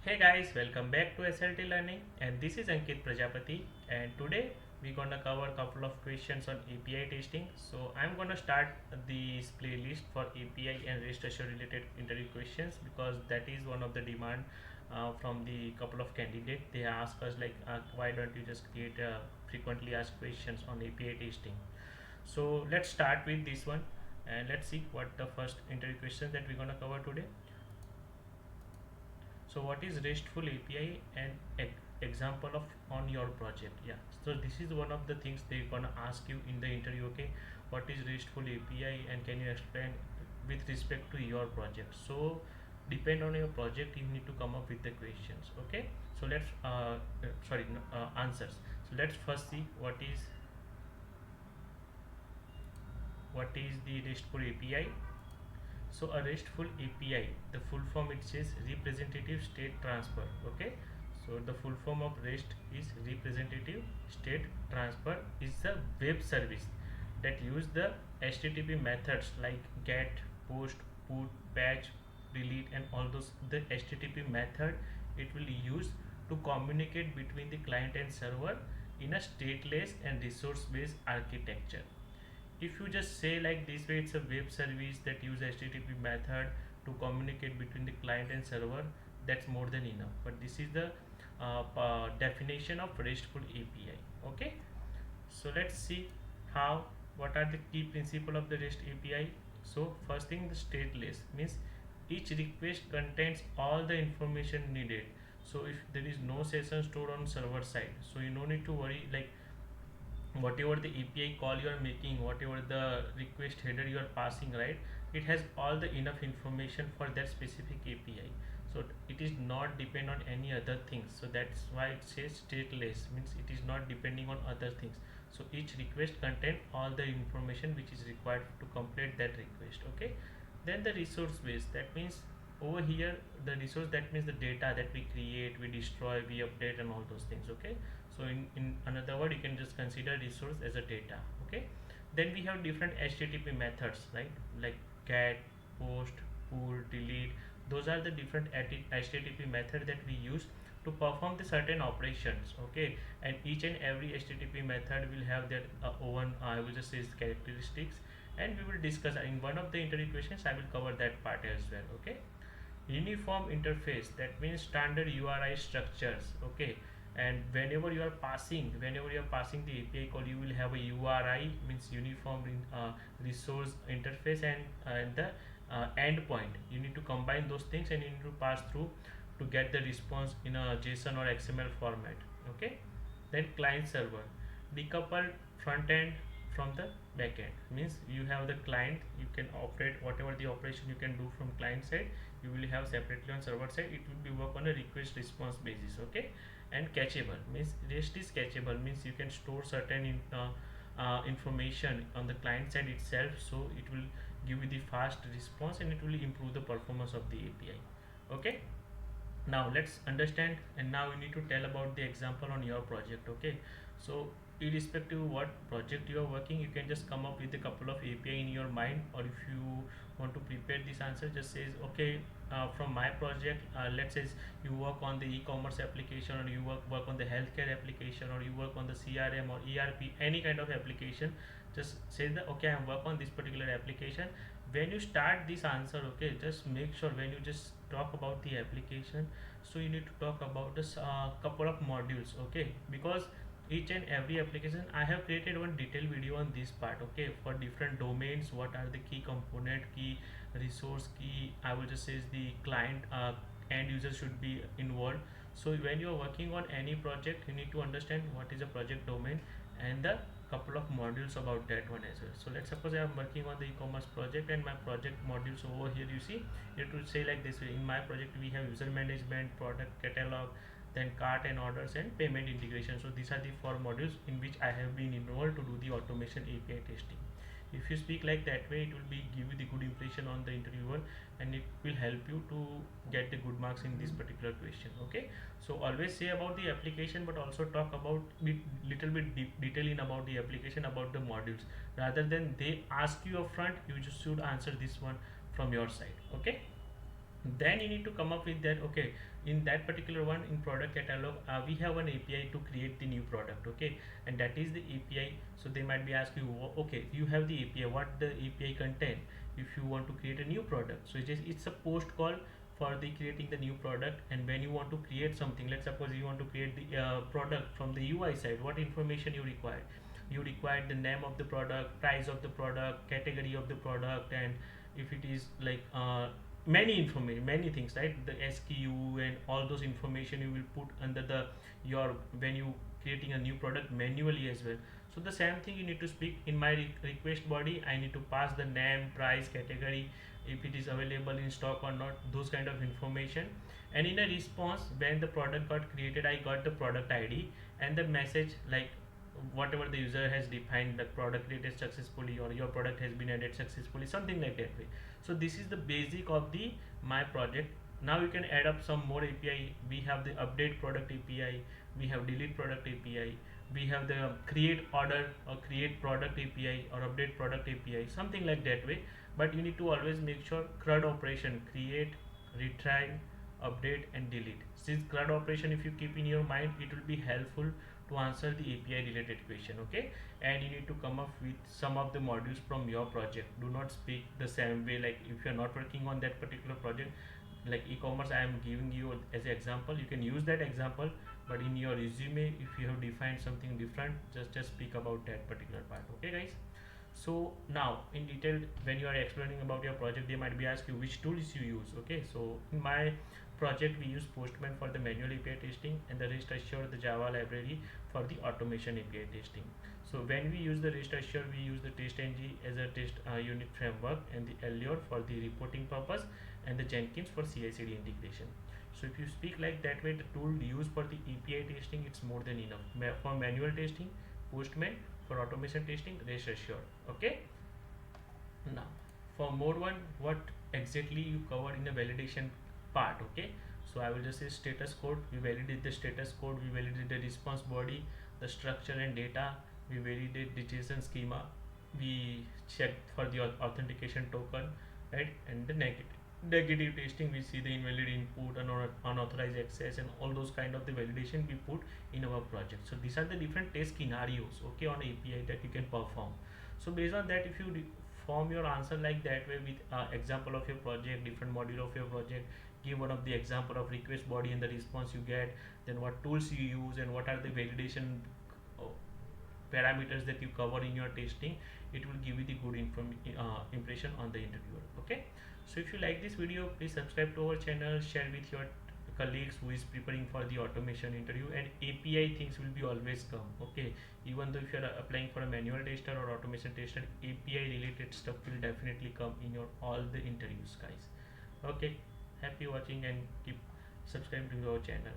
Hey guys, welcome back to SLT Learning, and this is Ankit Prajapati, and today we're gonna cover a couple of questions on API testing. So I'm gonna start this playlist for API and REST assured related interview questions because that is one of the demand from the couple of candidates. They ask us like, why don't you just create frequently asked questions on API testing? So let's start with this one, and let's see what the first interview question that we're gonna cover today. So what is RESTful API and example of on your project? Yeah, so this is one of the things they're gonna ask you in the interview. Okay, what is RESTful API and can you explain with respect to your project? So depend on your project, you need to come up with the questions. Okay, so let's sorry no, answers. So let's first see what is the RESTful API. So a RESTful API, the full form it says representative state transfer. Okay, so the full form of REST is representative state transfer is a web service that use the HTTP methods like get, post, put, patch, delete, and all those. The HTTP method it will use to communicate between the client and server in a stateless and resource based architecture. If you just say like this way, it's a web service that use HTTP method to communicate between the client and server, that's more than enough. But this is the definition of RESTful API. Okay, so let's see how what are the key principle of the REST API. So first thing, the stateless means each request contains all the information needed. So if there is no session stored on server side, so you no need to worry like whatever the API call you are making, whatever the request header you are passing, right? It has all the enough information for that specific API. So it is not depend on any other things. So that's why it says stateless, means it is not depending on other things. So each request contain all the information which is required to complete that request. Okay. Then the resource base, that means over here the resource, that means the data that we create, we destroy, we update, and all those things. Okay, so in another word, you can just consider resource as a data. Okay, then we have different HTTP methods, right? Like get, post, pull, delete. Those are the different HTTP method that we use to perform the certain operations. Okay, and each and every HTTP method will have their own I will just say characteristics, and we will discuss in one of the interview questions. I will cover that part as well. Okay, uniform interface, that means standard URI structures. Okay, and whenever you are passing the API call, you will have a URI, means uniform resource interface, and the endpoint. You need to combine those things and you need to pass through to get the response in a JSON or XML format. Okay, then client server, decoupled front end from the back end, means you have the client, you can operate whatever the operation you can do from client side, you will have separately on server side. It will be work on a request response basis. Okay, and cacheable means REST is cacheable, means you can store certain information on the client side itself, so it will give you the fast response and it will improve the performance of the API. Okay, now let's understand, and now you need to tell about the example on your project. Okay, so irrespective of what project you are working, you can just come up with a couple of API in your mind, or if you want to prepare this answer, just says okay, from my project, let's say you work on the e-commerce application, or you work on the healthcare application, or you work on the CRM or ERP, any kind of application. Just say that okay, I work on this particular application. When you start this answer, okay, just make sure when you just talk about the application, so you need to talk about this couple of modules. Okay, because each and every application, I have created one detailed video on this part. Okay, for different domains, what are the key component, key resource, key I will just say is the client end user should be involved. So when you are working on any project, you need to understand what is a project domain and the couple of modules about that one as well. So let's suppose I am working on the e-commerce project, and my project modules over here, you see, it will say like this way: in my project we have user management, product catalog, then cart and orders, and payment integration. So these are the four modules in which I have been involved to do the automation API testing. If you speak like that way, it will be give you the good impression on the interviewer, and it will help you to get the good marks in this particular question. Okay, so always say about the application, but also talk about little bit detail in about the application, about the modules, rather than they ask you upfront, you just should answer this one from your side. Okay, Then you need to come up with that. Okay, in that particular one, in product catalog, we have an API to create the new product. Okay, and that is the API. So they might be asking you, okay, you have the API, what the API contain if you want to create a new product. So it's a post call for the creating the new product. And when you want to create something, let's suppose you want to create the product from the UI side, what information you require? You require the name of the product, price of the product, category of the product, and if it is like many information, many things, right? The SKU and all those information you will put under the your when you creating a new product manually as well. So the same thing you need to speak in my request body. I need to pass the name, price, category, if it is available in stock or not, those kind of information. And in a response, when the product got created, I got the product ID and the message like whatever the user has defined, the product created successfully or your product has been added successfully, something like that way. So this is the basic of the my project. Now you can add up some more API. We have the update product API, we have delete product API, we have the create order or create product API or update product API, something like that way. But you need to always make sure CRUD operation, create, retry, update and delete. Since CRUD operation, if you keep in your mind, it will be helpful to answer the API related question. Okay, and you need to come up with some of the modules from your project. Do not speak the same way. Like if you are not working on that particular project, like e-commerce, I am giving you as an example, you can use that example. But in your resume, if you have defined something different, just speak about that particular part. Okay guys, so now in detail, when you are explaining about your project, they might be asked you which tools you use. Okay, so in my project we use Postman for the manual API testing and the rest assure the Java library for the automation API testing. So when we use the rest assure, we use the testng as a test unit framework, and the Allure for the reporting purpose, and the Jenkins for CI/CD integration. So if you speak like that way, the tool used for the API testing, it's more than enough. For manual testing, Postman; for automation testing, rest assured. Okay, now for mode 1, what exactly you cover in the validation part? Okay, so I will just say status code. We validate the status code, we validate the response body, the structure and data, we validate the JSON schema, we check for the authentication token, right? And the negative testing, we see the invalid input and unauthorized access and all those kind of the validation we put in our project. So these are the different test scenarios, okay, on API that you can perform. So based on that, if you form your answer like that way with example of your project, different module of your project, give one of the example of request body and the response you get, then what tools you use and what are the validation uh, parameters that you cover in your testing, it will give you the good impression on the interviewer. Okay, so if you like this video, please subscribe to our channel, share with your colleagues who is preparing for the automation interview, and API things will be always come. Okay, even though if you are applying for a manual tester or automation tester, API related stuff will definitely come in your all the interviews guys. Okay, happy watching and keep subscribing to our channel.